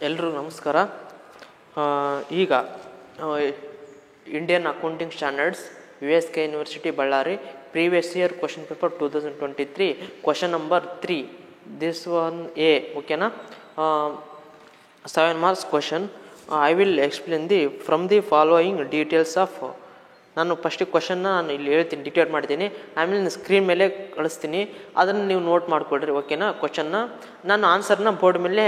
ಎಲ್ರಿಗೂ ನಮಸ್ಕಾರ. ಈಗ Indian accounting standards USK university Ballari previous year question paper 2023 question number 3 this one A ಓಕೆನಾ 7 marks question. I will explain from the following details of. ನಾನು ಫಸ್ಟಿಗೆ ಕ್ವಶನ್ನ ನಾನು ಇಲ್ಲಿ ಹೇಳ್ತೀನಿ, ಡಿಕ್ಟೇಟ್ ಮಾಡ್ತೀನಿ, ಆಮೇಲೆ ಸ್ಕ್ರೀನ್ ಮೇಲೆ ಕಳಿಸ್ತೀನಿ, ಅದನ್ನು ನೀವು ನೋಟ್ ಮಾಡಿಕೊಡ್ರಿ ಓಕೆನಾ. ಕ್ವಶನ್ನ ನಾನು ಆನ್ಸರ್ನ ಬೋರ್ಡ್ ಮೇಲೆ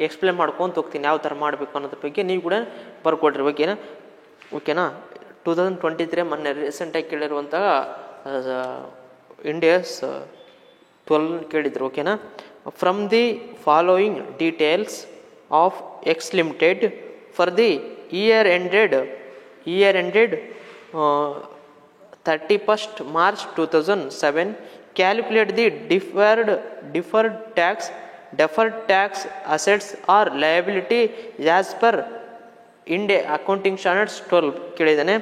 ಎಕ್ಸ್ಪ್ಲೇನ್ ಮಾಡ್ಕೊತ ಹೋಗ್ತೀನಿ, ಯಾವ ಥರ ಮಾಡಬೇಕು ಅನ್ನೋದ್ರ ಬಗ್ಗೆ ನೀವು ಕೂಡ ಬರ್ಕೊಡ್ರಿ ಓಕೆನಾ. 2023 ಮೊನ್ನೆ ರೀಸೆಂಟಾಗಿ ಕೇಳಿರುವಂತಹ ಇಂಡಿಯಾಸ್ 12 ಕೇಳಿದ್ರು ಓಕೆನಾ. From the following details of X limited for the year ended 31st March 2007, calculate the deferred tax assets or liability as per India accounting standards 12 ಕೇಳಿದ್ದಾನೆ.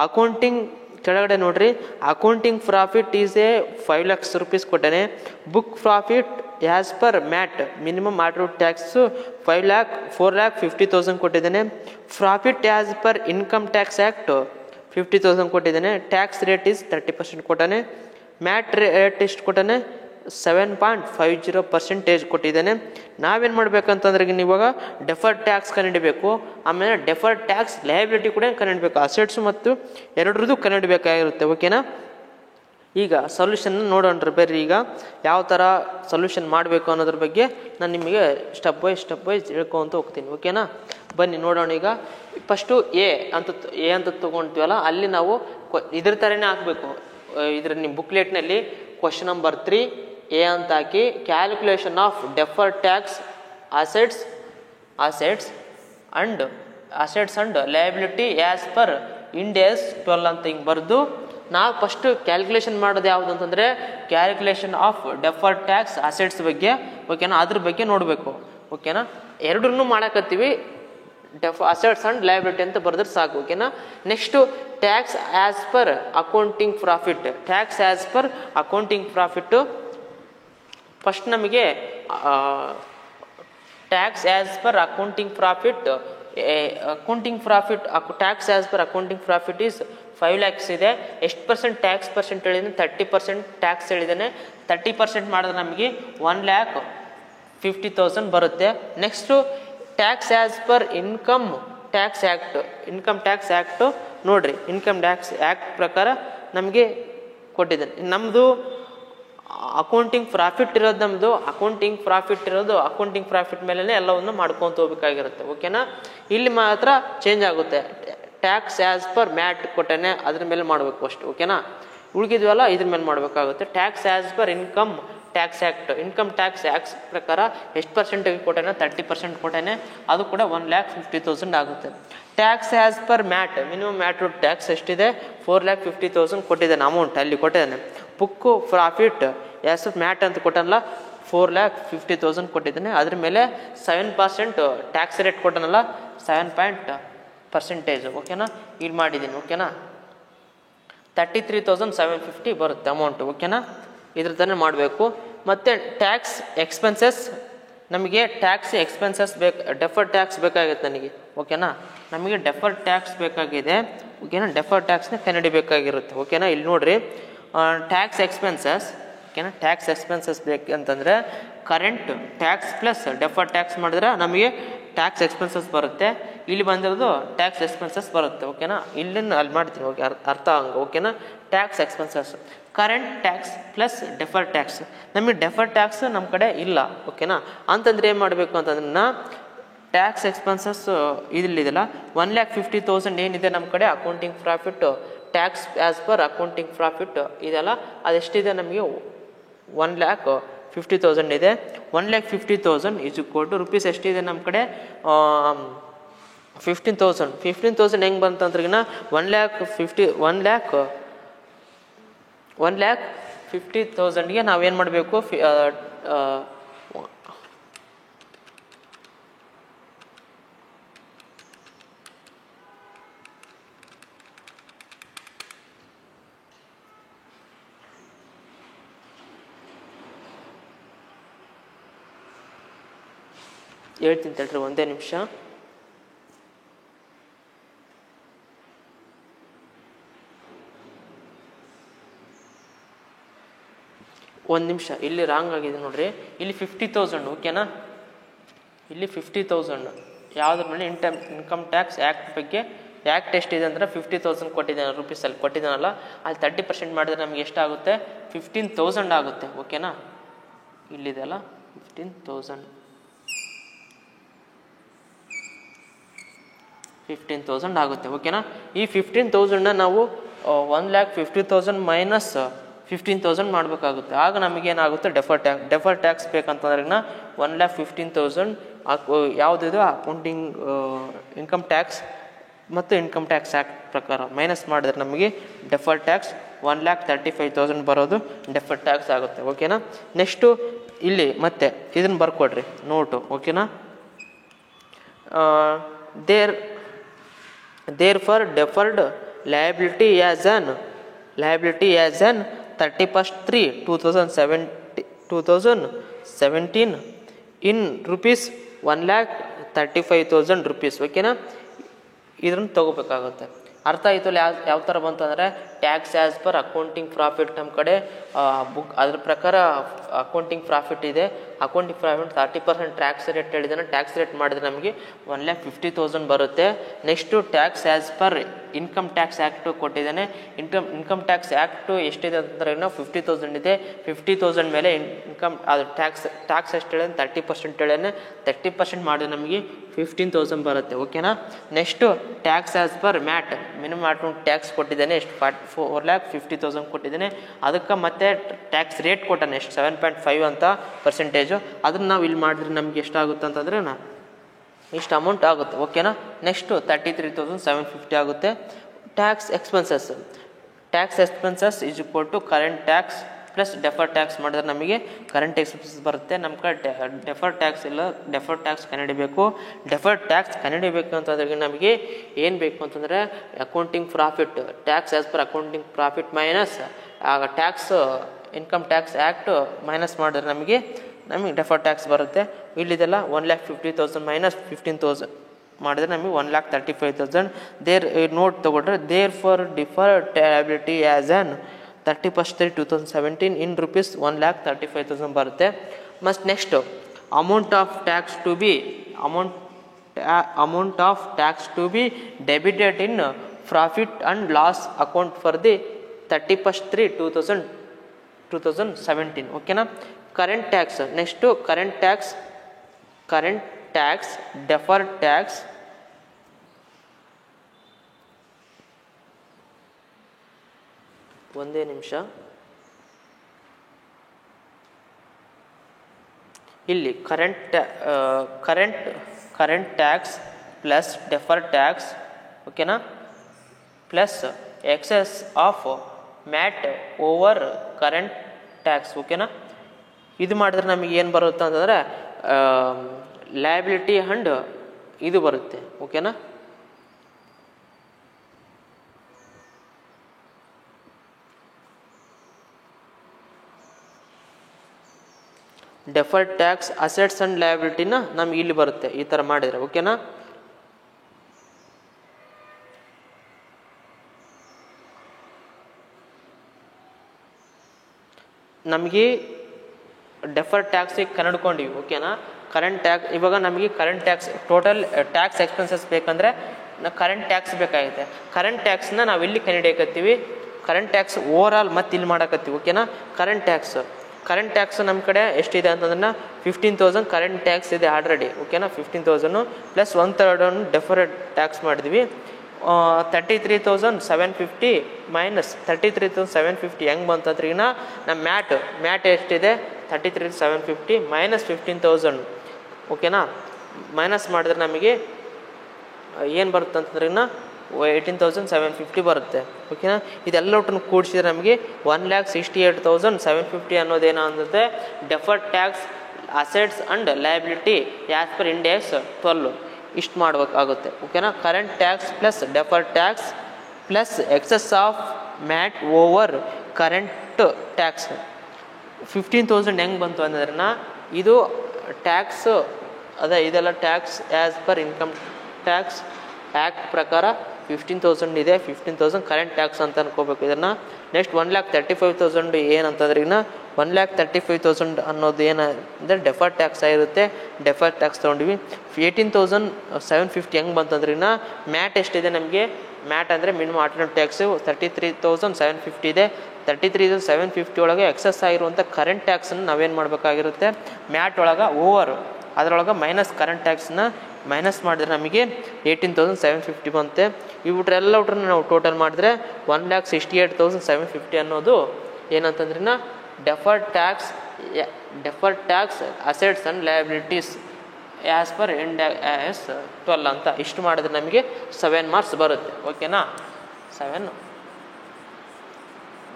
ಅಕೌಂಟಿಂಗ್ ಕೆಳಗಡೆ ನೋಡ್ರಿ, accounting profit is a 5 lakhs rupees ಕೊಟ್ಟಾನೆ. Book profit as per MAT minimum order tax 4,50,000 ಕೊಟ್ಟಿದ್ದಾನೆ. Profit as per income tax act 50,000 ಕೊಟ್ಟಿದ್ದಾನೆ. Tax rate is 30% ಕೊಟ್ಟಾನೆ. MAT rate ಎಷ್ಟು ಕೊಟ್ಟಾನೆ? 7.50% ಕೊಟ್ಟಿದ್ದಾನೆ. ನಾವೇನು ಮಾಡ್ಬೇಕಂತಂದ್ರೆ ಇವಾಗ ಡೆಫರ್ಡ್ ಟ್ಯಾಕ್ಸ್ ಕಂಡುಹಿಡಬೇಕು, ಆಮೇಲೆ ಡೆಫರ್ಡ್ ಟ್ಯಾಕ್ಸ್ ಲಯಬಿಲಿಟಿ ಕೂಡ ಕಂಡುಹಿಡಬೇಕು, ಅಸೆಟ್ಸ್ ಮತ್ತು ಎರಡರದ್ದು ಕಂಡುಹಿಡಬೇಕಾಗಿರುತ್ತೆ ಓಕೆನಾ. ಈಗ ಸೊಲ್ಯೂಷನ್ ನೋಡೋಣ್ರಿ ಬರ್ರಿ. ಈಗ ಯಾವ ಥರ ಸೊಲ್ಯೂಷನ್ ಮಾಡಬೇಕು ಅನ್ನೋದ್ರ ಬಗ್ಗೆ ನಾನು ನಿಮಗೆ ಸ್ಟೆಪ್ ಬೈ ಸ್ಟೆಪ್ ಹೇಳ್ಕೊಂತ ಹೋಗ್ತೀನಿ ಓಕೆನಾ. ಬನ್ನಿ ನೋಡೋಣ. ಈಗ ಫಸ್ಟು ಎ ಅಂತ ತೊಗೊಳ್ತೀವಲ್ಲ, ಅಲ್ಲಿ ನಾವು ಇದ್ರ ಥರನೇ ಹಾಕಬೇಕು. ಇದ್ರ ನಿಮ್ಮ ಬುಕ್ಲೆಟ್ನಲ್ಲಿ ಕ್ವಶನ್ ನಂಬರ್ 3 ಎ ಅಂತ ಹಾಕಿ calculation of deferred tax assets and liability as per Ind AS 12 ಅಂತ ಹಿಂಗೆ ಬರೆದು ನಾವು ಫಸ್ಟ್ ಕ್ಯಾಲ್ಕುಲೇಷನ್ ಮಾಡೋದು ಯಾವುದು ಅಂತಂದರೆ calculation of deferred tax assets ಬಗ್ಗೆ ಓಕೆನಾ. ಅದ್ರ ಬಗ್ಗೆ ನೋಡಬೇಕು ಓಕೆನಾ. ಎರಡನ್ನೂ ಮಾಡಕತ್ತೀವಿ, ಅಸೆಟ್ಸ್ ಅಂಡ್ ಲಯಬಿಲಿಟಿ ಅಂತ ಬರೆದ್ರೆ ಸಾಕು ಓಕೆನಾ. Next tax as per accounting profit first ನಮಗೆ tax as per accounting profit tax as per accounting profit is 5 lakhs ಇದೆ. ಎಷ್ಟು ಟ್ಯಾಕ್ಸ್ ಹೇಳಿದ್ದಾನೆ? 30% ಟ್ಯಾಕ್ಸ್ ಹೇಳಿದ್ದಾನೆ. 30% ಮಾಡಿದ್ರೆ ನಮಗೆ 1,50,000 ಬರುತ್ತೆ. Next tax as per income tax act ನೋಡ್ರಿ, ಇನ್ಕಮ್ ಟ್ಯಾಕ್ಸ್ ಆ್ಯಕ್ಟ್ ಪ್ರಕಾರ ನಮಗೆ ಕೊಟ್ಟಿದ್ದಾನೆ. ನಮ್ಮದು ಅಕೌಂಟಿಂಗ್ ಪ್ರಾಫಿಟ್ ಇರೋದು ಅಕೌಂಟಿಂಗ್ ಪ್ರಾಫಿಟ್ ಮೇಲೆ ಎಲ್ಲವನ್ನು ಮಾಡ್ಕೊತ ಹೋಗ್ಬೇಕಾಗಿರುತ್ತೆ ಓಕೆನಾ. ಇಲ್ಲಿ ಮಾತ್ರ ಚೇಂಜ್ ಆಗುತ್ತೆ. ಟ್ಯಾಕ್ಸ್ ಆ್ಯಸ್ ಪರ್ ಮ್ಯಾಟ್ ಕೊಟ್ಟನೆ ಅದ್ರ ಮೇಲೆ ಮಾಡಬೇಕು ಅಷ್ಟು ಓಕೆನಾ. ಉಳಿದಿದ್ವಲ್ಲ ಇದ್ರ ಮೇಲೆ ಮಾಡಬೇಕಾಗುತ್ತೆ. Tax as per income tax act ಪ್ರಕಾರ ಎಷ್ಟು ಪರ್ಸೆಂಟೇಜ್ ಕೊಟ್ಟಾನೆ? 30% ಕೊಟ್ಟಾನೆ. ಅದು ಕೂಡ 1,50,000 ಆಗುತ್ತೆ. Tax as per MAT minimum mat tax ಎಷ್ಟಿದೆ? 4,50,000 ಕೊಟ್ಟಿದ್ದಾನೆ ಅಮೌಂಟ್, ಅಲ್ಲಿ ಕೊಟ್ಟಿದ್ದಾನೆ. ಬುಕ್ಕು ಪ್ರಾಫಿಟ್ ಆ್ಯಸ್ ಮ್ಯಾಟ್ ಅಂತ ಕೊಟ್ಟನಲ್ಲ 4,50,000 ಕೊಟ್ಟಿದ್ದಾನೆ. ಅದ್ರ ಮೇಲೆ 7% ಟ್ಯಾಕ್ಸ್ ರೇಟ್ ಕೊಟ್ಟನಲ್ಲ 7% ಓಕೆನಾ. ಇಲ್ಲಿ ಮಾಡಿದ್ದೀನಿ ಓಕೆನಾ. 33,750 ಬರುತ್ತೆ ಅಮೌಂಟು ಓಕೆನಾ. ಇದ್ರ ಥರ ಮಾಡಬೇಕು. ಮತ್ತು ಟ್ಯಾಕ್ಸ್ ಎಕ್ಸ್ಪೆನ್ಸಸ್ ನಮಗೆ ಡೆಫರ್ಡ್ ಟ್ಯಾಕ್ಸ್ ಬೇಕಾಗುತ್ತೆ ನನಗೆ ಓಕೆನಾ. ನಮಗೆ ಡೆಫರ್ಡ್ ಟ್ಯಾಕ್ಸ್ ಬೇಕಾಗಿದೆ ಓಕೆನಾ. ಡೆಫರ್ಡ್ ಟ್ಯಾಕ್ಸ್ನ ಕಂಡುಹಿಡಿಬೇಕಾಗಿರುತ್ತೆ ಓಕೆನಾ. ಇಲ್ಲಿ ನೋಡಿರಿ, ಟ್ಯಾಕ್ಸ್ ಎಕ್ಸ್ಪೆನ್ಸಸ್ ಬೇಕಂತಂದರೆ current tax plus deferred tax ಮಾಡಿದ್ರೆ ನಮಗೆ ಟ್ಯಾಕ್ಸ್ ಎಕ್ಸ್ಪೆನ್ಸಸ್ ಬರುತ್ತೆ. ಇಲ್ಲಿ ಬಂದಿರೋದು ಟ್ಯಾಕ್ಸ್ ಎಕ್ಸ್ಪೆನ್ಸಸ್ ಬರುತ್ತೆ ಓಕೆನಾ. ಇಲ್ಲಿಂದ ಅಲ್ಲಿ ಮಾಡ್ತೀನಿ ಓಕೆ, ಅರ್ಥ ಹಂಗೆ ಓಕೆನಾ. Tax expenses current tax plus deferred tax. ನಮಗೆ ಡೆಫರ್ಡ್ ಟ್ಯಾಕ್ಸ್ ನಮ್ಮ ಕಡೆ ಇಲ್ಲ ಓಕೆನಾ. ಅಂತಂದ್ರೆ ಏನು ಮಾಡಬೇಕು ಅಂತಂದ್ರೆ ಟ್ಯಾಕ್ಸ್ ಎಕ್ಸ್ಪೆನ್ಸಸ್ ಇದಿಲ್ಲ 1,50,000 ಏನಿದೆ ನಮ್ಮ ಕಡೆ accounting profit tax as per accounting profit ಇದೆಲ್ಲ ಅದೆಷ್ಟಿದೆ ನಮಗೆ 1,50,000 ಇದೆ. 1,50,000 ಈಸ್ ಈಕ್ವಲ್ ಟು ರುಪೀಸ್ ಎಷ್ಟಿದೆ ನಮ್ಮ ಕಡೆ? 15,000 ಹೆಂಗೆ ಬಂತಂದ್ರಿಗಿನ 1,50,000ಗೆ ನಾವೇನು ಮಾಡಬೇಕು? ಹೇಳ್ತೀನಿ ತಡ್ರಿ ಒಂದೇ ನಿಮಿಷ. ಒಂದು ನಿಮಿಷ, ಇಲ್ಲಿ ರಾಂಗ್ ಆಗಿದೆ ನೋಡ್ರಿ. ಇಲ್ಲಿ 50,000 ಓಕೆನಾ. ಇಲ್ಲಿ 50,000 ಯಾವುದ್ರ ಮೇಲೆ ಇನ್ಕಮ್ ಟ್ಯಾಕ್ಸ್ ಆ್ಯಕ್ಟ್ ಬಗ್ಗೆ ಆ್ಯಕ್ಟ್ ಎಷ್ಟಿದೆ ಅಂದರೆ 50,000 ಕೊಟ್ಟಿದ್ದಾನೆ ರುಪೀಸಲ್ಲಿ ಕೊಟ್ಟಿದ್ದಾನಲ್ಲ, ಅಲ್ಲಿ 30% ಮಾಡಿದ್ರೆ ನಮ್ಗೆ ಎಷ್ಟಾಗುತ್ತೆ 15,000 ಆಗುತ್ತೆ ಓಕೆನಾ. ಇಲ್ಲಿದೆಲ್ಲ 15,000 ಆಗುತ್ತೆ ಓಕೆನಾ. ಈ 15,000ನ ನಾವು 1,50,000 ಮೈನಸ್ 15,000 ಮಾಡಬೇಕಾಗುತ್ತೆ. ಆಗ ನಮಗೇನಾಗುತ್ತೆ ಡೆಫರ್ ಟ್ಯಾಕ್ಸ್ ಬೇಕಂತಂದ್ರೆ 1,15,000 ಯಾವುದಿದು ಅಕೌಂಟಿಂಗ್ ಇನ್ಕಮ್ ಟ್ಯಾಕ್ಸ್ ಮತ್ತು ಇನ್ಕಮ್ ಟ್ಯಾಕ್ಸ್ ಆ್ಯಕ್ಟ್ ಪ್ರಕಾರ ಮೈನಸ್ ಮಾಡಿದ್ರೆ ನಮಗೆ ಡೆಫರ್ ಟ್ಯಾಕ್ಸ್ 1,35,000 ಬರೋದು ಡೆಫರ್ ಟ್ಯಾಕ್ಸ್ ಆಗುತ್ತೆ ಓಕೆನಾ. ನೆಕ್ಸ್ಟು ಇಲ್ಲಿ ಮತ್ತೆ ಇದನ್ನು ಬರ್ಕೊಡ್ರಿ ನೋಟು ಓಕೆನಾ. There for deferred liability as on 31/3/2017 in rupees 1,35,000 rupees ಓಕೆನಾ. ಇದನ್ನು ತೊಗೋಬೇಕಾಗುತ್ತೆ. ಅರ್ಥ ಆಯಿತು ಯಾವ ಥರ ಬಂತು ಅಂದರೆ tax as per accounting profit ನಮ್ಮ ಕಡೆ ಬುಕ್ ಅದ್ರ ಪ್ರಕಾರ ಅಕೌಂಟಿಂಗ್ ಪ್ರಾಫಿಟ್ ಇದೆ. ಅಕೌಂಟಿಂಗ್ ಪ್ರಾಫಿಟ್ 30% ಟ್ಯಾಕ್ಸ್ ರೇಟ್ ಹೇಳಿದ್ದಾನೆ. ಟ್ಯಾಕ್ಸ್ ರೇಟ್ ಮಾಡಿದ್ರೆ ನಮಗೆ 1,50,000 ಬರುತ್ತೆ. Next tax as per income tax act ಕೊಟ್ಟಿದ್ದಾನೆ. ಇನ್ಕಮ್ ಟ್ಯಾಕ್ಸ್ ಆ್ಯಕ್ಟು ಎಷ್ಟಿದೆ ಅಂತಂದ್ರೆ 50,000 ಇದೆ. 50,000 ಮೇಲೆ ಇನ್ಕಮ್ ಅದು ಟ್ಯಾಕ್ಸ್ ಎಷ್ಟು ಹೇಳಿದ್ರೆ 30% ಹೇಳಿದಾನೆ. 30% ಮಾಡಿದ್ರೆ ನಮಗೆ 15,000 ಬರುತ್ತೆ ಓಕೆನಾ. Next tax as per MAT minimum amount tax ಕೊಟ್ಟಿದ್ದಾನೆ ಎಷ್ಟು 4,50,000 ಕೊಟ್ಟಿದ್ದಾನೆ. ಅದಕ್ಕೆ ಮತ್ತೆ ಟ್ಯಾಕ್ಸ್ ರೇಟ್ ಕೊಟ್ಟಾನೆ ಎಷ್ಟು 7.5 ಅಂತ ಪರ್ಸೆಂಟೇಜು. ಅದನ್ನು ನಾವು ಇಲ್ಲಿ ಮಾಡಿದ್ರೆ ನಮ್ಗೆ ಎಷ್ಟಾಗುತ್ತೆ ಅಂತಂದರೆ ಇಷ್ಟು ಅಮೌಂಟ್ ಆಗುತ್ತೆ ಓಕೆನಾ. ನೆಕ್ಸ್ಟು 33,750 ಆಗುತ್ತೆ. Tax expenses is equal to current tax plus defer tax ಮಾಡಿದ್ರೆ ನಮಗೆ ಕರೆಂಟ್ ಎಕ್ಸ್ಪೆನ್ಸಸ್ ಬರುತ್ತೆ. ನಮ್ಮ ಕಡೆ ಡೆಫರ್ ಟ್ಯಾಕ್ಸ್ ಇಲ್ಲ, ಡೆಫರ್ ಟ್ಯಾಕ್ಸ್ ಕಂಡುಹಿಡಿಬೇಕು. ಡೆಫರ್ ಟ್ಯಾಕ್ಸ್ ಕಂಡುಹಿಡಿಬೇಕು ಅಂತಂದ್ರೆ ನಮಗೆ ಏನು ಬೇಕು ಅಂತಂದರೆ accounting profit tax as per accounting profit minus tax income tax act minus ಮಾಡಿದ್ರೆ ನಮಗೆ ಡೆಫರ್ ಟ್ಯಾಕ್ಸ್ ಬರುತ್ತೆ. ಇಲ್ಲಿದೆಲ್ಲ 1,50,000 ಮೈನಸ್ 15,000 ಮಾಡಿದ್ರೆ ನಮಗೆ 1,35,000. ನೋಟ್ ತೊಗೊಂಡ್ರೆ there for defer liability as on 31/3/2017 in rupees 1,35,000 ಬರುತ್ತೆ. Must next amount of tax to be debited in profit and loss account for the 31/3/2017 ಓಕೆನಾ. Current tax next current tax defer tax ಒಂದೇ ನಿಮಿಷ. ಇಲ್ಲಿ current tax plus defer tax ಓಕೆನಾ plus excess of MAT over current tax ಓಕೆನಾ. ಇದು ಮಾಡಿದ್ರೆ ನಮಗೆ ಏನು ಬರುತ್ತೆ ಅಂತಂದರೆ ಲಯಬಿಲಿಟಿ ಆ್ಯಂಡ್ ಇದು ಬರುತ್ತೆ ಓಕೆನಾ. ಡೆಫರ್ಡ್ ಟ್ಯಾಕ್ಸ್ ಅಸೆಟ್ಸ್ ಆ್ಯಂಡ್ ಲಯಬಿಲಿಟಿನ ನಮ್ಗೆ ಇಲ್ಲಿ ಬರುತ್ತೆ ಈ ಥರ ಮಾಡಿದರೆ ಓಕೆನಾ. ನಮಗೆ ಡೆಫರ್ಡ್ ಟ್ಯಾಕ್ಸಿಗೆ ಕಂಡುಕೊಂಡಿವಿ ಓಕೆನಾ. ಕರೆಂಟ್ ಟ್ಯಾಕ್ಸ್ ಇವಾಗ ನಮಗೆ current tax total tax expenses ಬೇಕಂದರೆ ಕರೆಂಟ್ ಟ್ಯಾಕ್ಸ್ ಬೇಕಾಗುತ್ತೆ. ಕರೆಂಟ್ ಟ್ಯಾಕ್ಸ್ನ ನಾವು ಇಲ್ಲಿ ಕಂಡುಹಿಡಿಯಕತ್ತೀವಿ. ಕರೆಂಟ್ ಟ್ಯಾಕ್ಸ್ ಓವರ್ ಆಲ್ ಮತ್ತೆ ಇಲ್ಲಿ ಮಾಡಕತ್ತೀವಿ ಓಕೆನಾ. ಕರೆಂಟ್ ಟ್ಯಾಕ್ಸ್ ನಮ್ಮ ಕಡೆ ಎಷ್ಟಿದೆ ಅಂತಂದ್ರೆ 15,000 ಕರೆಂಟ್ ಟ್ಯಾಕ್ಸ್ ಇದೆ ಆಲ್ರೆಡಿ ಓಕೆನಾ. 15,000 ಪ್ಲಸ್ 1/3 ಡೆಫರ್ಡ್ ಟ್ಯಾಕ್ಸ್ ಮಾಡಿದ್ವಿ. 33,750 ಮೈನಸ್ 33,750 ಹೆಂಗೆ ಬಂತಂದ್ರೆ ಈಗ ನಮ್ಮ ಮ್ಯಾಟ್ ಎಷ್ಟಿದೆ 33,750 ಮೈನಸ್ 15,000 ಓಕೆನಾ. ಮೈನಸ್ ಮಾಡಿದ್ರೆ ನಮಗೆ ಏನು ಬರುತ್ತೆ ಅಂತಂದ್ರೆ 18,750 ಬರುತ್ತೆ ಓಕೆನಾ. ಇದೆಲ್ಲ ಒಟ್ಟನ್ನು ಕೂಡಿಸಿದ್ರೆ ನಮಗೆ 1,68,750 ಅನ್ನೋದೇನೋ ಅಂದರೆ deferred tax assets and liability as per index 12 ಇಷ್ಟು ಮಾಡಬೇಕಾಗುತ್ತೆ ಓಕೆನಾ. Current tax plus deferred tax plus excess of MAT over current tax 15,000 ಹೆಂಗೆ ಬಂತು ಅಂದ್ರೆ ಇದು ಟ್ಯಾಕ್ಸ್ ಅದೇ ಇದೆಲ್ಲ tax as per income tax act ಪ್ರಕಾರ 15,000 ಇದೆ. 15,000 ಕರೆಂಟ್ ಟ್ಯಾಕ್ಸ್ ಅಂತ ಅನ್ಕೋಬೇಕು ಇದನ್ನು. ನೆಕ್ಸ್ಟ್ 1,35,000 ಏನಂತಂದ್ರೆ ಇನ್ನು 1,35,000 ಅನ್ನೋದು ಏನಂದರೆ ಡೆಫರ್ಡ್ ಟ್ಯಾಕ್ಸ್ ಆಗಿರುತ್ತೆ. ಡೆಫರ್ಡ್ ಟ್ಯಾಕ್ಸ್ ತೊಗೊಂಡ್ವಿ. 18,750 ಹೆಂಗೆ ಬಂತಂದ್ರೆ ಇನ್ನು ಮ್ಯಾಟ್ ಎಷ್ಟಿದೆ ನಮಗೆ, ಮ್ಯಾಟ್ ಅಂದರೆ ಮಿನಿಮಮ್ ಆಲ್ಟರ್ನೇಟಿವ್ ಟ್ಯಾಕ್ಸು 33,750 ಇದೆ. 33,750 ಒಳಗೆ ಎಕ್ಸಸ್ ಆಗಿರುವಂಥ ಕರೆಂಟ್ ಟ್ಯಾಕ್ಸನ್ನು ನಾವೇನು ಮಾಡಬೇಕಾಗಿರುತ್ತೆ, ಮ್ಯಾಟ್ ಒಳಗೆ ಓವರ್ ಅದರೊಳಗೆ ಮೈನಸ್ ಕರೆಂಟ್ ಟ್ಯಾಕ್ಸ್ನ ಮೈನಸ್ ಮಾಡಿದ್ರೆ ನಮಗೆ 18,750 ಬಂತೆ. ಇವುಟ್ರೆಲ್ಲ ನಾವು ಟೋಟಲ್ ಮಾಡಿದ್ರೆ 1,68,750 ಅನ್ನೋದು ಏನಂತಂದ್ರೆ deferred tax assets and liabilities as per end as 12 ಅಂತ ಇಷ್ಟು ಮಾಡಿದ್ರೆ ನಮಗೆ 7 ಮಾರ್ಕ್ಸ್ ಬರುತ್ತೆ. ಓಕೆನಾ, 7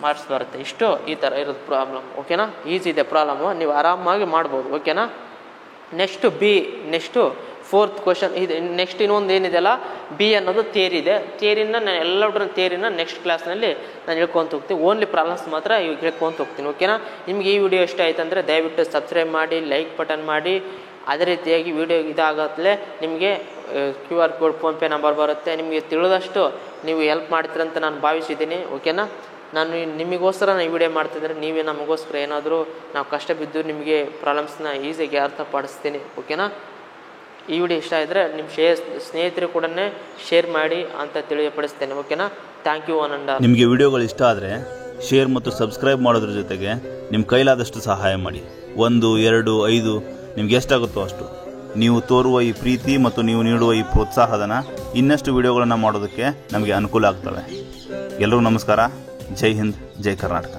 ಮಾರ್ಕ್ಸ್ ಬರುತ್ತೆ. ಇಷ್ಟು ಈ ಥರ ಇರೋದು ಪ್ರಾಬ್ಲಮ್. ಓಕೆನಾ, ಈಸಿ ಇದೆ ಪ್ರಾಬ್ಲಮ್ಮು, ನೀವು ಆರಾಮಾಗಿ ಮಾಡ್ಬೋದು. ಓಕೆನಾ, ನೆಕ್ಸ್ಟು ಫೋರ್ತ್ ಕ್ವಶನ್ ಇದು. ನೆಕ್ಸ್ಟ್ ಇನ್ನೊಂದು ಏನಿದೆಯಲ್ಲ ಬಿ ಅನ್ನೋದು ಥಿಯರಿ ಇದೆ. ಥಿಯರಿನ ನಾನು ಎಲ್ಲರ ಥಿಯರಿನ ನೆಕ್ಸ್ಟ್ ಕ್ಲಾಸ್ನಲ್ಲಿ ನಾನು ಹೇಳ್ಕೊಂತ ಹೋಗ್ತೀನಿ. ಓನ್ಲಿ ಪ್ರಾಬ್ಲಮ್ಸ್ ಮಾತ್ರ ಇವಾಗ ಹೇಳ್ಕೊಂತ ಹೋಗ್ತೀನಿ. ಓಕೆನಾ, ನಿಮಗೆ ಈ ವಿಡಿಯೋ ಇಷ್ಟ ಆಯ್ತು ಅಂದರೆ ದಯವಿಟ್ಟು ಸಬ್ಸ್ಕ್ರೈಬ್ ಮಾಡಿ, ಲೈಕ್ ಬಟನ್ ಮಾಡಿ. ಅದೇ ರೀತಿಯಾಗಿ ವಿಡಿಯೋ ಇದಾಗತ್ತಲೇ ನಿಮಗೆ QR ಕೋಡ್ ಫೋನ್ಪೇ ನಂಬರ್ ಬರುತ್ತೆ. ನಿಮಗೆ ತಿಳಿದಷ್ಟು ನೀವು ಹೆಲ್ಪ್ ಮಾಡ್ತೀರಂತ ನಾನು ಭಾವಿಸಿದ್ದೀನಿ. ಓಕೆನಾ, ನಾನು ನಿಮಗೋಸ್ಕರ ನಾನು ಈ ವಿಡಿಯೋ ಮಾಡ್ತಿದ್ರೆ ನೀವೇ ನಮಗೋಸ್ಕರ ಏನಾದರೂ ನಾವು ಕಷ್ಟ ಬಿದ್ದು ನಿಮಗೆ ಪ್ರಾಬ್ಲಮ್ಸ್ನ ಈಸಿಯಾಗಿ ಅರ್ಥಪಡಿಸ್ತೀನಿ. ಓಕೆನಾ, ಈ ವಿಡಿಯೋ ಇಷ್ಟ ಇದ್ದರೆ ನಿಮ್ಮ ಸ್ನೇಹಿತರು ಕೂಡ ಶೇರ್ ಮಾಡಿ ಅಂತ ತಿಳಿಯಪಡಿಸ್ತೇನೆ. ಓಕೆನಾ, ಥ್ಯಾಂಕ್ ಯು ಆನಂದ. ನಿಮಗೆ ವಿಡಿಯೋಗಳು ಇಷ್ಟ ಆದರೆ ಶೇರ್ ಮತ್ತು ಸಬ್ಸ್ಕ್ರೈಬ್ ಮಾಡೋದ್ರ ಜೊತೆಗೆ ನಿಮ್ಮ ಕೈಲಾದಷ್ಟು ಸಹಾಯ ಮಾಡಿ. 1, 2, 5 ನಿಮ್ಗೆ ಎಷ್ಟಾಗುತ್ತೋ ಅಷ್ಟು. ನೀವು ತೋರುವ ಈ ಪ್ರೀತಿ ಮತ್ತು ನೀವು ನೀಡುವ ಈ ಪ್ರೋತ್ಸಾಹಧನ ಇನ್ನಷ್ಟು ವಿಡಿಯೋಗಳನ್ನು ಮಾಡೋದಕ್ಕೆ ನಮಗೆ ಅನುಕೂಲ ಆಗ್ತವೆ. ಎಲ್ಲರಿಗೂ ನಮಸ್ಕಾರ. ಜೈ ಹಿಂದ್, ಜೈ ಕರ್ನಾಟಕ.